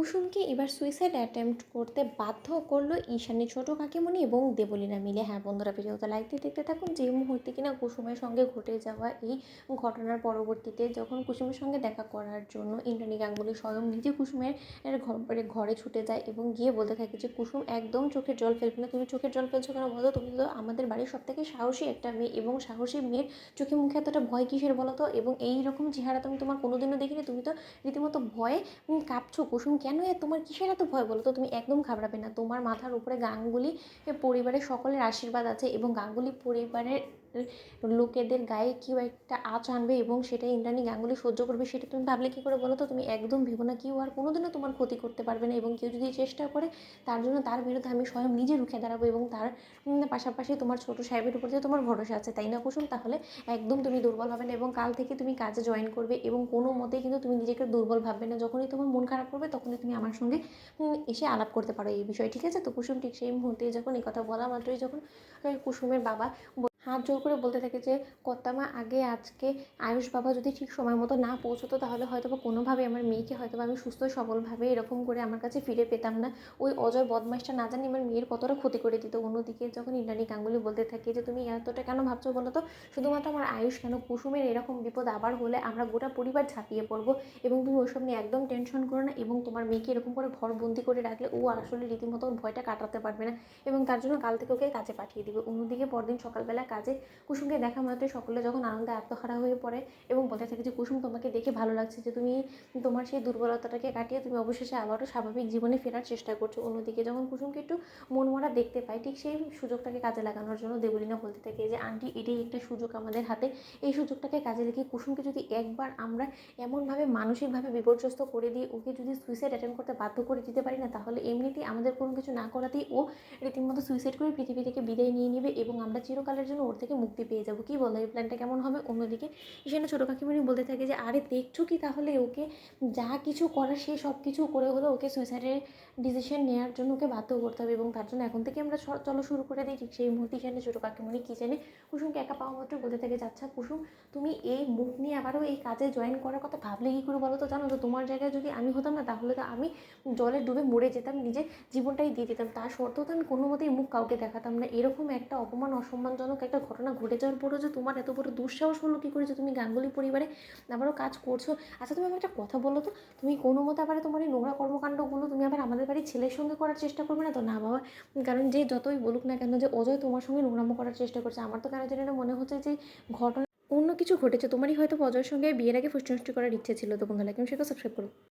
কুসুমকে এবার suicide attempt করতে বাধ্য করলো ঈশানী ছোটো কাকিমণি এবং দেবলীনা মিলে। হ্যাঁ বন্ধুরা, ভিডিওতে লাইক দিয়ে দেখতে থাকুন। যে মুহূর্তে কিনা কুসুমের সঙ্গে ঘটে যাওয়া এই ঘটনার পরবর্তীতে যখন কুসুমের সঙ্গে দেখা করার জন্য ইন্দ্রাণী গাঙ্গুলি স্বয়ং নিজে কুসুমের ঘরে ছুটে যায় এবং গিয়ে বলতে থাকে যে কুসুম একদম চোখের জল ফেলবে না। তুমি চোখের জল ফেলছো কেন বলো? তুমি তো আমাদের বাড়ির সব থেকে সাহসী একটা মেয়ে, এবং সাহসী মেয়ের চোখে মুখে এতটা ভয় কিসের বলো তো? এবং এই রকম চেহারা তো আমি তোমার কোনোদিনও দেখিনি। তুমি তো রীতিমতো ভয়ে কাঁপছো। কুসুম কেন তোমার কিসের এত ভয় বলো তো? তুমি একদম ঘাবড়াবে না। তোমার মাথার উপরে গাঙ্গুলি পরিবারের সকলের আশীর্বাদ আছে, এবং গাঙ্গুলি পরিবারের লোকেদের গায়ে কেউ একটা আঁচ আনবে এবং সেটা ইন্দ্রাণী গাঙ্গুলি সহ্য করবে। সেটা তুমি ভাবলে কী করে বলো তো? তুমি একদম ভেবো না। কেউ আর কোনোদিনও তোমার ক্ষতি করতে পারবে না, এবং কেউ যদি চেষ্টা করে তার জন্য তার বিরুদ্ধে আমি স্বয়ং নিজে রুখে দাঁড়াবো। এবং তার পাশাপাশি তোমার ছোটো সাহেবের উপর যে তোমার ভরসা আছে, তাই না কুসুম? তাহলে একদম তুমি দুর্বল হবে না, এবং কাল থেকে তুমি কাজে জয়েন করবে, এবং কোনো মতেই কিন্তু তুমি নিজেকে দুর্বল ভাববে না। যখনই তোমার মন খারাপ করবে তখনই তুমি আমার সঙ্গে এসে আলাপ করতে পারো এই বিষয়ে, ঠিক আছে? তো কুসুম ঠিক সেই মুহূর্তে যখন এই কথা বলা মাত্রই যখন কুসুমের বাবা হাত জোর করে বলতে থাকে যে কর্তামা, আগে আজকে আয়ুষ বাবা যদি ঠিক সময় মতো না পৌঁছতো তাহলে হয়তো বা কোনোভাবে আমার মেয়েকে হয়তো আমি সুস্থ সবলভাবে এরকম করে আমার কাছে ফিরে পেতাম না। ওই অজয় বদমাইশটা না জানি আমার মেয়ের কতটা ক্ষতি করে দিত। অন্যদিকে যখন ইন্দ্রাণী গাঙ্গুলি বলতে থাকে যে তুমি এতটা কেন ভাবছো বলো তো? শুধুমাত্র আমার আয়ুষ কেন, কুসুমের এরকম বিপদ আবার হলে আমরা গোটা পরিবার ঝাঁপিয়ে পড়বো, এবং তুমি ওইসব নিয়ে একদম টেনশন করো না। এবং তোমার মেয়েকে এরকম করে ঘরবন্দি করে রাখলে ও আসলে রীতিমতো ভয়টা কাটাতে পারবে না, এবং তার জন্য কাল থেকে ওকে কাজে পাঠিয়ে দিবে। অন্যদিকে পরদিন সকালবেলা কাজে কুসুমকে দেখা মাত্রই সকলে যখন আনন্দে আত্মহারা হয়ে পড়ে এবং বলতে থাকে যে কুসুম, তোমাকে দেখে ভালো লাগছে যে তুমি তোমার সেই দুর্বলতাটাকে কাটিয়ে তুমি অবশেষে আবারও স্বাভাবিক জীবনে ফেরার চেষ্টা করছো। অন্যদিকে যখন কুসুমকে একটু মনমরা দেখতে পায়, ঠিক সেই সুযোগটাকে কাজে লাগানোর জন্য দেবলীনা বলতে থাকে যে আন্টি, এটাই একটা সুযোগ আমাদের হাতে। এই সুযোগটাকে কাজে রেখে কুসুমকে যদি একবার আমরা এমনভাবে মানসিকভাবে বিপর্যস্ত করে দিই, ওকে যদি সুইসাইড অ্যাটেম্প্ট করতে বাধ্য করে দিতে পারি না, তাহলে এমনিতেই আমাদের কোনো কিছু না করাতেই ও রীতিমতো সুইসাইড করে পৃথিবী থেকে বিদায় নিয়ে নেবে, এবং আমরা চিরকালের জন্য ওর থেকে মুক্তি পেয়ে যাবো। কী বলো, এই প্ল্যানটা কেমন হবে? অন্যদিকে ঈশানী ছোটো কাকিমণি বলতে থাকে যে আরে দেখছো কি, তাহলে ওকে যা কিছু করার সে সব কিছু করে হলো ওকে সুইসাইডের ডিসিশন নেওয়ার জন্য ওকে বাধ্য করতে হবে, এবং তার জন্য এখন থেকে আমরা চলো শুরু করে দিই। ঠিক সেই মুহূর্তে ঈশানী ছোটো কাকিমণি কিচেনে কুসুমকে একা পাওয়া মাত্র বলতে থাকে যে আচ্ছা কুসুম, তুমি এই মুখ নিয়ে আবারও এই কাজে জয়েন করার কথা ভাবলে কী করে বলো তো? জানো তো, তোমার জায়গায় যদি আমি হতাম না, তাহলে তো আমি জলে ডুবে মরে যেতাম, নিজে জীবনটাই দিয়ে দিতাম। তার সত্ত্বেও তো আমি কোনো মতেই মুখ কাউকে দেখাতাম না। এরকম একটা অপমান, অসম্মানজনক একটা ঘটনা ঘটে যাওয়ার পরও যে তোমার এত বড় দুঃসাহস হলো কী করে যে তুমি গাঙ্গুলি পরিবারে আবারও কাজ করছো? আচ্ছা তুমি আমাকে একটা কথা বলো তো, তুমি কোনো মতে আবার তোমার এই নোংরা কর্মকাণ্ডগুলো তুমি আবার আমাদের বাড়ির ছেলের সঙ্গে করার চেষ্টা করবে না তো? না বাবা, কারণ যে যতই বলুক না কেন যে অজয় তোমার সঙ্গে নোংরামো করার চেষ্টা করছে, আমার তো কেন জানি না মনে হচ্ছে যে ঘটনা অন্য কিছু ঘটেছে। তোমারই হয়তো অজয়ের সঙ্গে বিয়ের আগে ফুষ্টি নষ্টি করার ইচ্ছে ছিল। তো বন্ধুরা, কেমন সেটা সাবস্ক্রাইব করো।